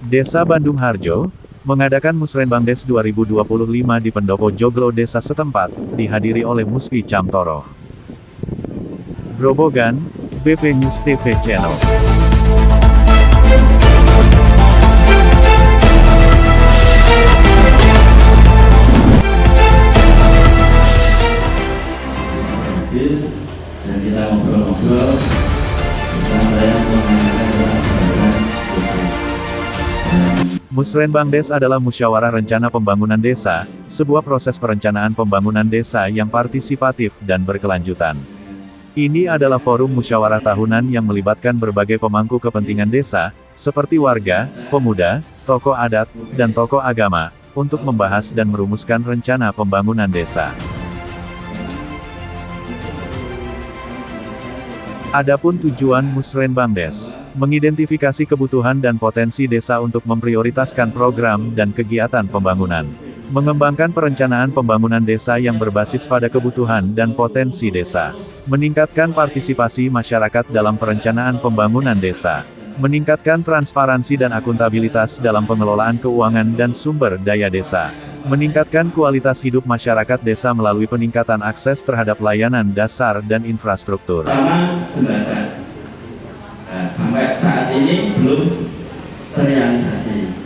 Desa Bandung Harjo, mengadakan Musrenbangdes 2025 di pendopo Joglo desa setempat, dihadiri oleh Muspi Camtoro. Grobogan, BP News TV Channel. Dan kita ngobrol-ngobrol tentang saya mengenai Musrenbangdes adalah musyawarah rencana pembangunan desa, sebuah proses perencanaan pembangunan desa yang partisipatif dan berkelanjutan. Ini adalah forum musyawarah tahunan yang melibatkan berbagai pemangku kepentingan desa, seperti warga, pemuda, tokoh adat, dan tokoh agama, untuk membahas dan merumuskan rencana pembangunan desa. Adapun tujuan Musrenbangdes, mengidentifikasi kebutuhan dan potensi desa untuk memprioritaskan program dan kegiatan pembangunan. Mengembangkan perencanaan pembangunan desa yang berbasis pada kebutuhan dan potensi desa. Meningkatkan partisipasi masyarakat dalam perencanaan pembangunan desa. Meningkatkan transparansi dan akuntabilitas dalam pengelolaan keuangan dan sumber daya desa. Meningkatkan kualitas hidup masyarakat desa melalui peningkatan akses terhadap layanan dasar dan infrastruktur. Pertama, jembatan. Nah, sampai saat ini belum terrealisasi.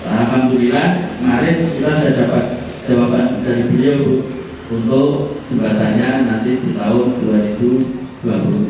Alhamdulillah, kemarin kita sudah dapat jawaban dari beliau, Bu, untuk jembatannya nanti di tahun 2026.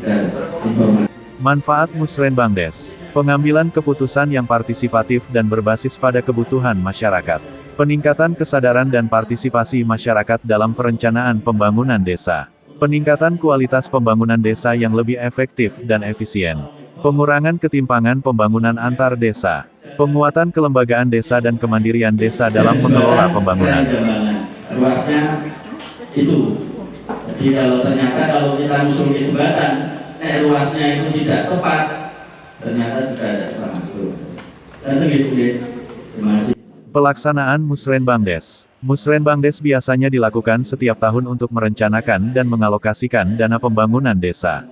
Dan informasi. Manfaat Musrenbangdes, pengambilan keputusan yang partisipatif dan berbasis pada kebutuhan masyarakat. Peningkatan kesadaran dan partisipasi masyarakat dalam perencanaan pembangunan desa. Peningkatan kualitas pembangunan desa yang lebih efektif dan efisien. Pengurangan ketimpangan pembangunan antar desa. Penguatan kelembagaan desa dan kemandirian desa dalam mengelola pembangunan. Luasnya itu. Jadi kalau kita usul jembatan, luasnya itu tidak tepat, ternyata juga ada termasuk. Dan begitu deh. Terima kasih. Pelaksanaan Musrenbangdes. Musrenbangdes biasanya dilakukan setiap tahun untuk merencanakan dan mengalokasikan dana pembangunan desa.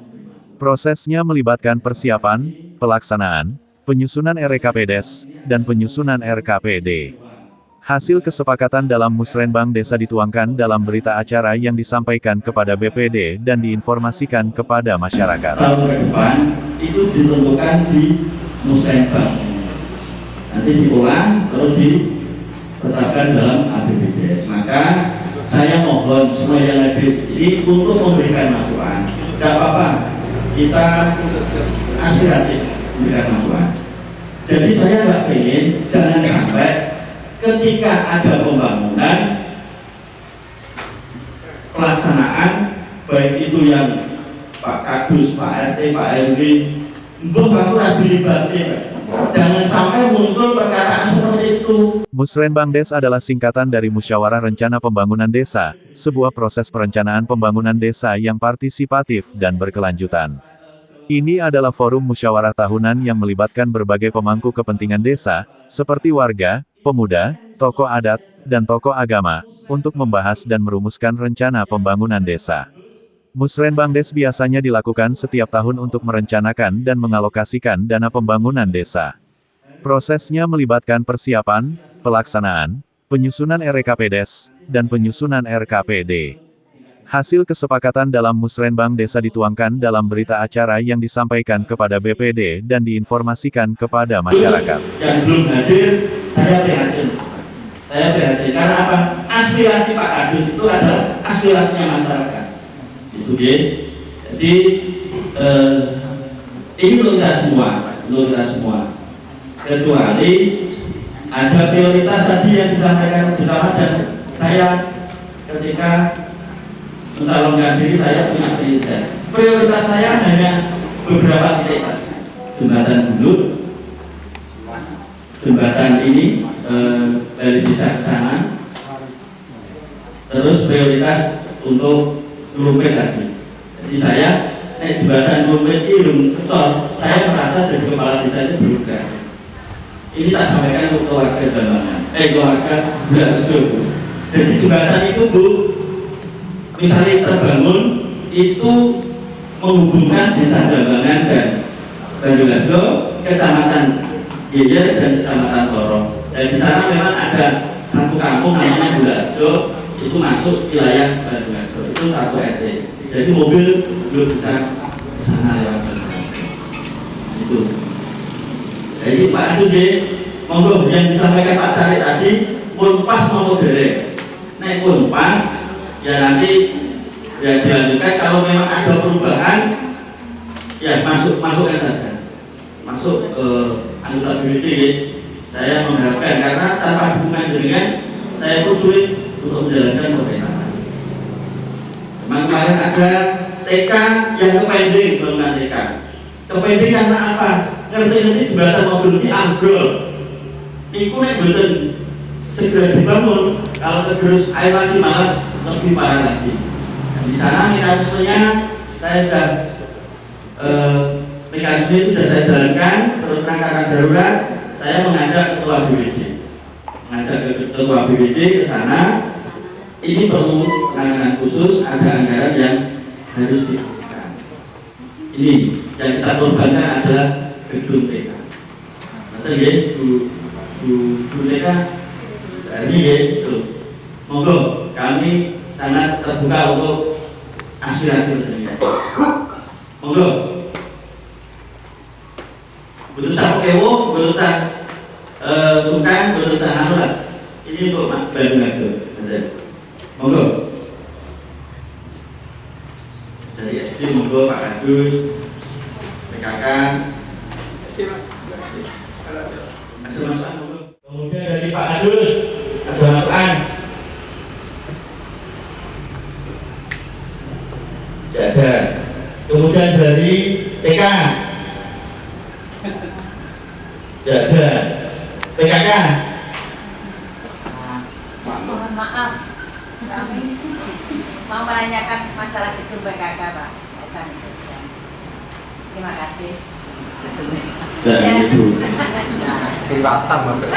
Prosesnya melibatkan persiapan, pelaksanaan, penyusunan RKPDes, dan penyusunan RKPD. Hasil kesepakatan dalam Musrenbang Desa dituangkan dalam berita acara yang disampaikan kepada BPD dan diinformasikan kepada masyarakat. Tahun ke depan itu ditentukan di Musrenbang. Nanti diulang terus ditetapkan dalam APBDes. Maka saya mohon semua yang hadir ini untuk memberikan masukan. Tidak apa-apa, kita aspiratif memberikan masukan. Jadi saya nggak ingin jangan sampai ketika ada pembangunan, pelaksanaan, baik itu yang Pak Kadus, Pak RT, Pak RW, mbok aku dilibatkan. Jangan sampai muncul perkataan seperti itu. Musrenbangdes adalah singkatan dari Musyawarah Rencana Pembangunan Desa, sebuah proses perencanaan pembangunan desa yang partisipatif dan berkelanjutan. Ini adalah forum musyawarah tahunan yang melibatkan berbagai pemangku kepentingan desa, seperti warga, pemuda, tokoh adat, dan tokoh agama, untuk membahas dan merumuskan rencana pembangunan desa. Musrenbangdes biasanya dilakukan setiap tahun untuk merencanakan dan mengalokasikan dana pembangunan desa. Prosesnya melibatkan persiapan, pelaksanaan, penyusunan RKPDes, dan penyusunan RKPD. Hasil kesepakatan dalam Musrenbang Desa dituangkan dalam berita acara yang disampaikan kepada BPD dan diinformasikan kepada masyarakat. Yang belum hadir, saya prihatin. Saya prihatin karena apa? Aspirasi Pak Kadus itu adalah aspirasinya masyarakat. Itu dia. Jadi ini untuk kita semua, Kecuali ada prioritas tadi yang disampaikan Jutawan dan saya ketika mencalonkan diri saya punya prioritas. Prioritas saya hanya beberapa titik saja. Jembatan dulu, jembatan ini dari desa ke sana. Terus prioritas untuk Lumpet tadi. Jadi saya jembatan Lumpet ini kecol. Saya merasa dari kepala desa itu belum berhasil. Ini tak sampaikan untuk keluarga Jambangan, keluarga Bularejo. Jadi jembatan itu, Bu, misalnya terbangun itu menghubungkan desa Jambangan dan Banyularjo, kecamatan Gilir dan Kecamatan Torong. Dan di sana memang ada satu kampung namanya Bularjo, itu masuk wilayah Banyuwangi. Itu satu RT. Jadi mobil belum bisa ke sana lewat itu. Jadi Pak Agus monggo yang disampaikan Pak Sari tadi pun pas mau derek. Nek pun pas ya nanti ya dilanjutkan kalau memang ada perubahan ya masukkan saja. Masuk anggota BPD. Saya mengharapkan karena tanpa dukungan jaringan saya pun sulit untuk menjalankan pemerintahan. Memang kemarin ada TK yang kepending bangunan TK. Kepending karena apa? Ngerti-ngerti jembatan mobil ini ambrol. Iku nek mboten segera dibangun, kalau tergerus air lagi malah lebih parah lagi. Dan di sana mekanismenya saya sudah mekanisme itu sudah saya jalankan. Terus rangkaian darurat saya mengajak ketua BPD, ketua BPD ke sana. Ini perlu penanganan khusus, ada anggaran yang harus diberikan. Ini yang kita korbankan adalah gedung TK. Betul ya, Bu TK? Ini ya, itu. Monggo, kami sangat terbuka untuk aspirasi mereka. Monggo. Putusan kewo, putusan sungkan, putusan anulah. Ini untuk Banyuwangi. Monggo. Dari SD monggo Pak Kadus, PKK. Ada masukan monggo. Kemudian dari Pak Kadus ada masukan. Tidak ada. Kemudian dari TK. Tidak ada. PKK. Mohon maaf, kami mau menanyakan masalah gedung PKK, Pak. Terima kasih. Dan itu. Kelihatan sampai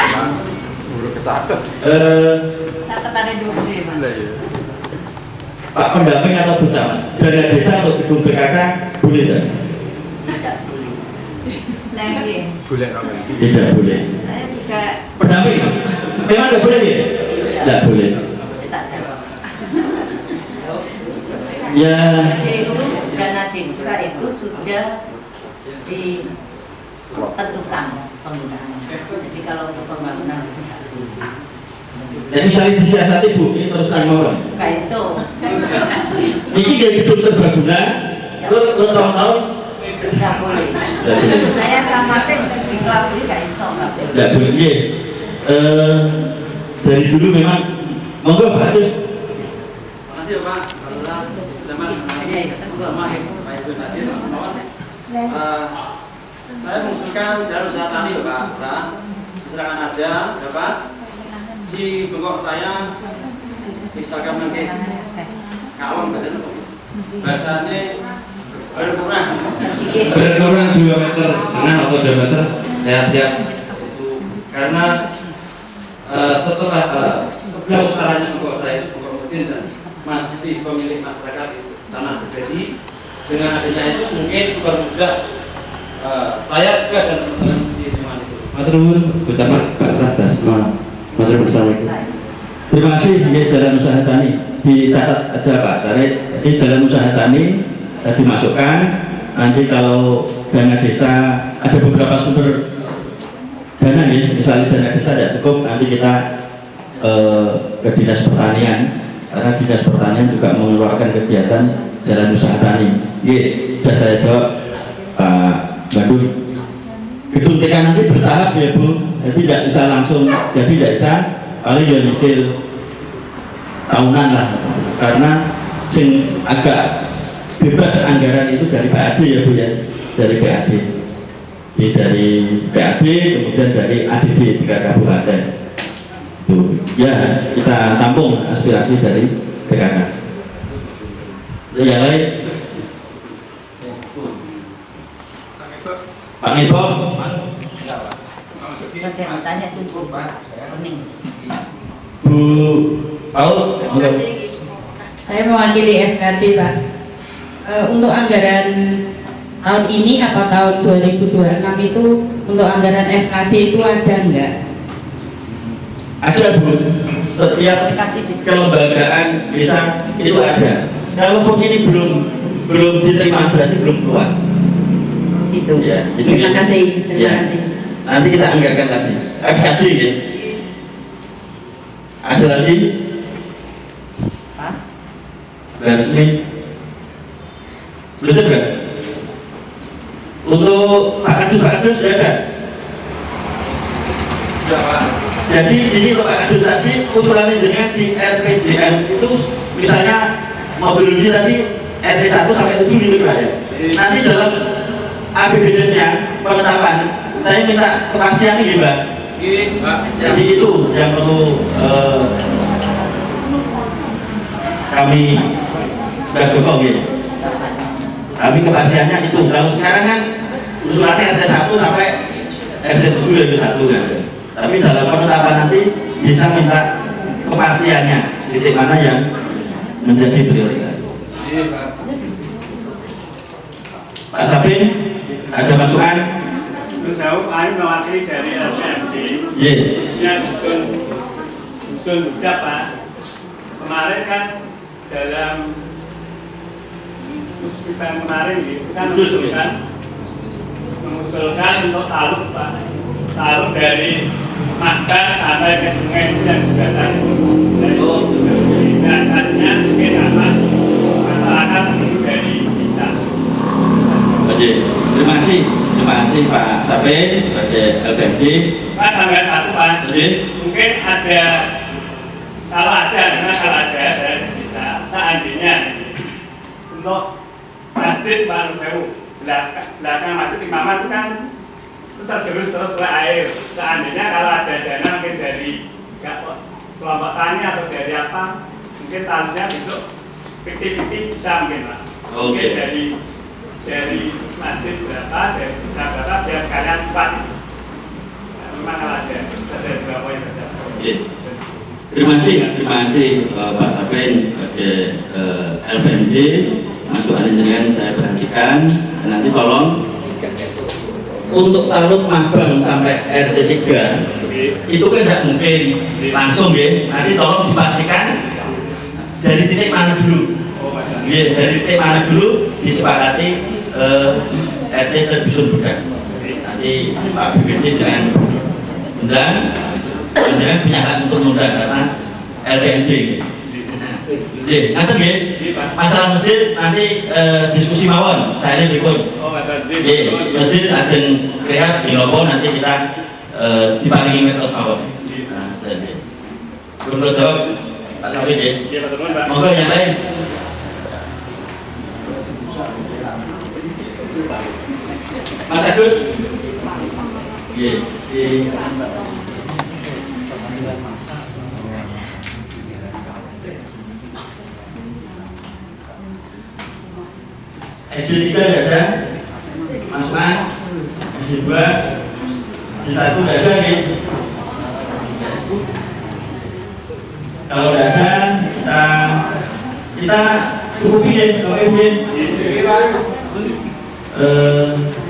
buruk kecatat. Catatannya dulu sih, Mas. Pak pendamping atau bersama dana desa untuk gedung PKK boleh tidak? Tidak boleh. Lagi. Boleh dong. Tidak boleh. Saya juga Pendamping memang tidak boleh ya? Tidak boleh. tak jawab. Ya. Jadi itu dana desa itu sudah ditentukan penggunaannya. Jadi kalau untuk pembangunan itu tidak boleh. Jadi saya disiasati Bu, ini terus terang mohon. Kayak itu. Ini jadi gedung serbaguna, terus tahun-tahun Tidak boleh. Saya camatin dikelabui gak iso. tidak boleh. Iya. Dari dulu memang monggo Pak Agus. Makasih Pak. Alhamdulillah. Zaman Iya, itu gua mau. Pak Ibu Nasir, saya mengusulkan jalan usaha tani loh Pak. Misalkan ada dapat di bengkok saya, misalkan nanti kawang bahasanya berkurang 2,5 meter atau 2 meter ya siap itu karena setelah sebelah utaranya bengkok saya itu bengkok Udin dan masih pemilik masyarakat itu tanah pribadi. Dengan adanya itu mungkin dipermudah saya juga dan teman-teman di lingkungan itu. Matur nuwun ucapan Pak Pradas. Matur bersama itu. Terima kasih. Ini jalan usaha tani dicatat aja Pak. Jadi jalan usaha tani tadi masukkan. Nanti kalau dana desa ada beberapa sumber dana ya, misalnya dana desa tidak cukup, nanti kita ke dinas pertanian karena dinas pertanian juga mengeluarkan kegiatan jalan usaha tani. Iya, sudah saya jawab Pak Bandung. Gedung TK nanti bertahap ya Bu, jadi tidak bisa langsung, jadi tidak bisa paling ya nyicil tahunan lah, karena sing agak bebas anggaran itu dari PAD ya Bu ya, dari PAD. Jadi dari PAD kemudian dari ADD 3 kabupaten. Tuh, ya kita tampung aspirasi dari PKK. Yang lain, Pak Niko, Nanti masanya tunggu Pak. Kuning. Bu Paul, Saya mewakili FKD Pak. Untuk anggaran tahun ini apa tahun 2026 itu untuk anggaran FKD itu ada enggak? Ada Bu, setiap kelembagaan desa itu ada. Kalaupun ini belum diterima berarti belum keluar. Itu. Ya, itu Terima ya. kasih. Terima Ya. kasih. Nanti kita anggarkan lagi. FKD ya. Ada lagi? Pas. Resmi. Betul nggak? Untuk Pak Kadus sudah ada. Ya Pak. Jadi ini untuk Pak Kadus tadi usulannya jenengan di RPJM itu misalnya mobilisasi tadi RT 1 sampai 7 gitu Pak ya. Nanti dalam APBD-nya penetapan saya minta kepastian nih Pak. Iya Pak. Jadi itu yang perlu kami Joko ya. Kami kepastiannya itu. Kalau sekarang kan usulannya RT 1 sampai RT 7 ya itu 1 kan. Tapi dalam penetapan nanti bisa minta kepastiannya titik mana yang menjadi prioritas. Iya Pak. Pak Sabin, ada masukan? Saya mewakili dari LPMD Iya. yang usul siapa? Kemarin kan dalam musbitan kemarin kita mengusulkan untuk taluk Pak, taluk dari Magda sampai ke sungai itu yang juga tadi dari dasarnya mungkin apa masyarakat itu dari bisa. Oke, terima kasih Pak Sabin sebagai LPMD. Pak tanggal 1 Pak, Oke. mungkin ada kalau ada bisa seandainya untuk masjid Pak Nusewu belakang masjid Imamah itu kan itu tergerus oleh air. Seandainya kalau ada dana mungkin dari kelompok tani atau dari apa, mungkin harusnya besok 50-50 bisa mungkin Pak. Mungkin dari masjid berapa, dari bisa berapa, biar sekalian Pak. Memang kalau ada bisa dari berapa yang saja. Terima kasih Pak Sabin sebagai LPMD. Masukan dengan saya perhatikan. Dan nanti tolong untuk taluk Mabang sampai RT 3 itu kan tidak mungkin langsung ya. Nanti tolong dipastikan dari titik mana dulu. Ya, dari titik mana dulu disepakati RT sedusun bukan. Nanti Pak BPD dengan undang dengan punya hak untuk mengundang karena LPMD. Oke, nanti ya. Masalah masjid nanti diskusi mawon. Saya berikut. Masjid akan kreat di Lombok nanti kita diparingi terus mawon. Nah, terus jawab Pak Sabin ya. Monggo yang lain. Mas Agus. Iya. SD 3 ada masukan, SD 2, SD 1 ada nih. Kalau tidak ada kita cukupi ya,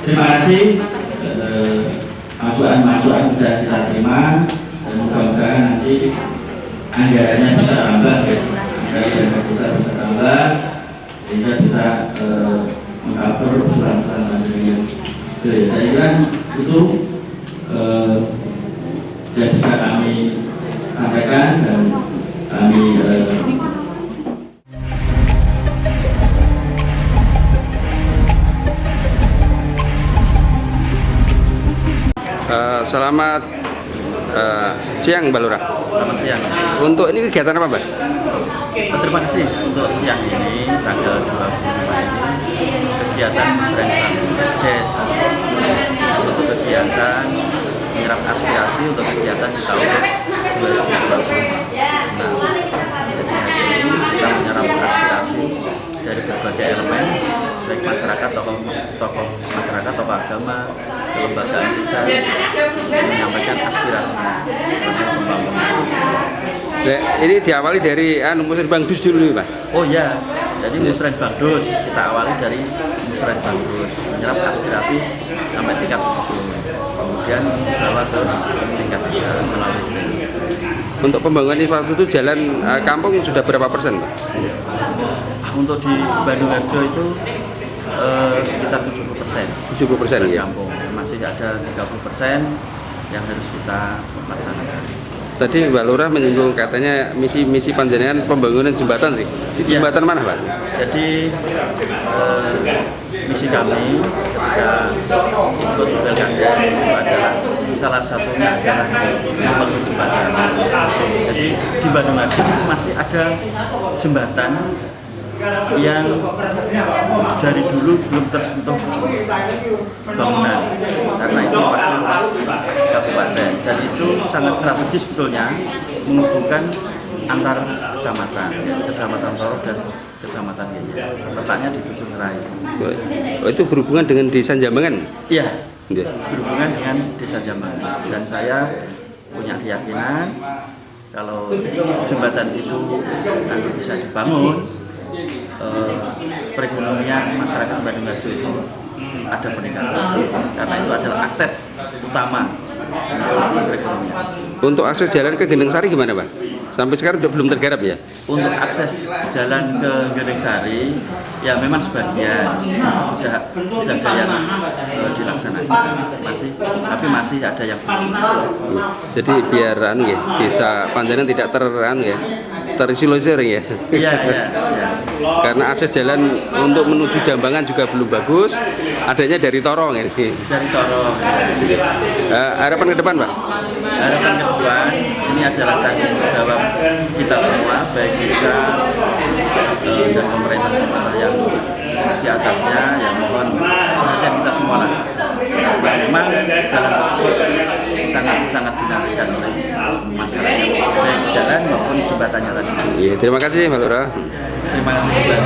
terima kasih masukan sudah kita terima dan mudah-mudahan nanti anggarannya bisa tambah ya. Anggaran besar bisa tambah sehingga bisa mengcover usulan-usulan dengan saya kira itu yang bisa kami sampaikan dan kami Selamat siang Mbak Lurah. Selamat siang. Untuk ini kegiatan apa Mbak? Terima kasih untuk siang ini tanggal 25 ini kegiatan musrentan des untuk kegiatan menyerap aspirasi untuk kegiatan di tahun 2020. Nah, jadi hari ini kita menyerap aspirasi dari berbagai elemen baik masyarakat, tokoh masyarakat, tokoh agama, kelembagaan desa menyampaikan aspirasinya tentang pembangunan. Ini diawali dari Musir Bang Dus dulu nih Pak. Oh ya, Jadi musrenbangdus, kita awali dari musrenbangdus, menyerap aspirasi sampai tingkat dusun, kemudian bawa ke tingkat desa melalui BEM. Untuk pembangunan infrastruktur jalan kampung sudah berapa persen, Pak? Untuk di Bandung Harjo itu sekitar 70%. 70% ya. Kampung masih ada 30% yang harus kita laksanakan. Tadi Mbak Lurah menyinggung katanya misi panjenengan pembangunan jembatan nih. Itu Ya. jembatan mana, Pak? Jadi misi kami ketika ikut pilkada itu adalah salah satunya adalah membangun jembatan. Jadi di Bandung Harjo itu masih ada jembatan yang dari dulu belum tersentuh bangunan karena itu fasilitas kabupaten dan itu sangat strategis sebetulnya menghubungkan antar kecamatan, Kecamatan Toro dan Kecamatan Genya. Letaknya di Dusun Rai. Oh, itu berhubungan dengan Desa Jambangan? Iya, Iya. berhubungan dengan Desa Jambangan dan saya punya keyakinan kalau jembatan itu nanti bisa dibangun, perekonomian masyarakat Bandung Harjo itu ada peningkatan karena itu adalah akses utama untuk perekonomian. Untuk akses jalan ke Gendeng Sari gimana, Pak? Sampai sekarang belum tergarap ya? Untuk akses jalan ke Gendeng Sari ya memang sebagian sudah ada yang dilaksanakan tapi masih ada yang belum. Jadi biar desa Panjenengan tidak terisolir ya. Iya. Karena akses jalan untuk menuju Jambangan juga belum bagus, adanya dari Toro ini. Dari Toro. Harapan ke depan, Pak? Harapan ke depan ini adalah tanggung jawab kita semua, baik desa dan pemerintah yang di atasnya, yang mohon perhatian kita semua lah. Memang jalan tersebut sangat dinantikan oleh masyarakat, baik jalan maupun jembatannya tadi. Iya, terima kasih, Mbak Lurah. Terima kasih juga.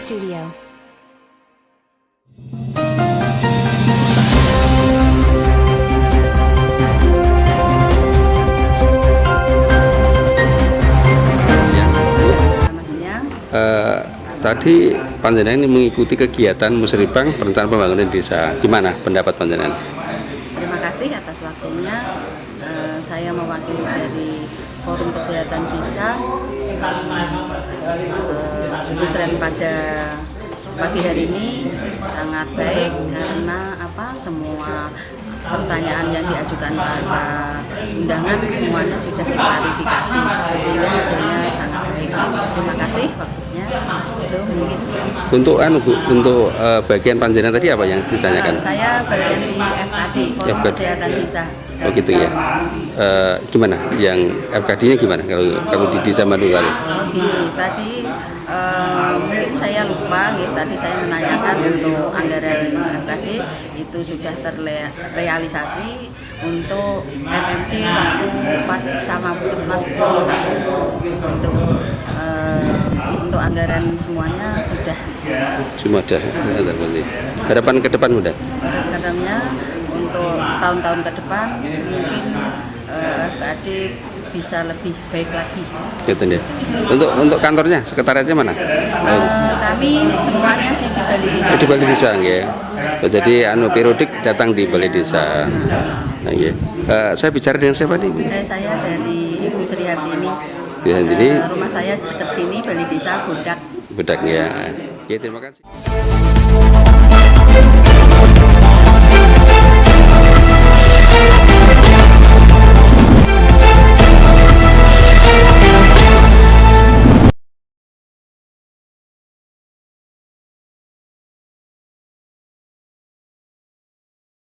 Studio. Tadi Panjenengan ini mengikuti kegiatan Musribang perencanaan pembangunan desa. Gimana pendapat Panjenengan? Terima kasih atas waktunya. Saya mewakili dari Forum Kesehatan Desa Musren pada pagi hari ini sangat baik karena semua pertanyaan yang diajukan pada undangan semuanya sudah diklarifikasi sehingga hasilnya sangat baik. Terima kasih waktunya. Itu mungkin. Untuk bagian Panjenengan tadi apa yang ditanyakan? Saya bagian di FKD Forum Kesehatan Desa. Oh gitu ya. Gimana? Yang FKD-nya gimana kalau di Desa Madukari? Oh gini, tadi mungkin saya lupa, tadi saya menanyakan untuk anggaran FKD itu sudah terrealisasi untuk MMD waktu sama Puskesmas itu untuk anggaran semuanya sudah. Semua ada. Harapan ke depan udah? Harapannya untuk tahun-tahun ke depan mungkin FKD bisa lebih baik lagi. Gitu ya. Untuk kantornya, sekretariatnya mana? Kami semuanya di Balai Desa. Di Balai Desa, ya. Jadi periodik datang di Balai Desa. Nah, ya. Saya bicara dengan siapa nih? Saya dari Ibu Sri Hartini. Rumah saya dekat sini, Balai Desa Budak. Budak ya. Ya, terima kasih.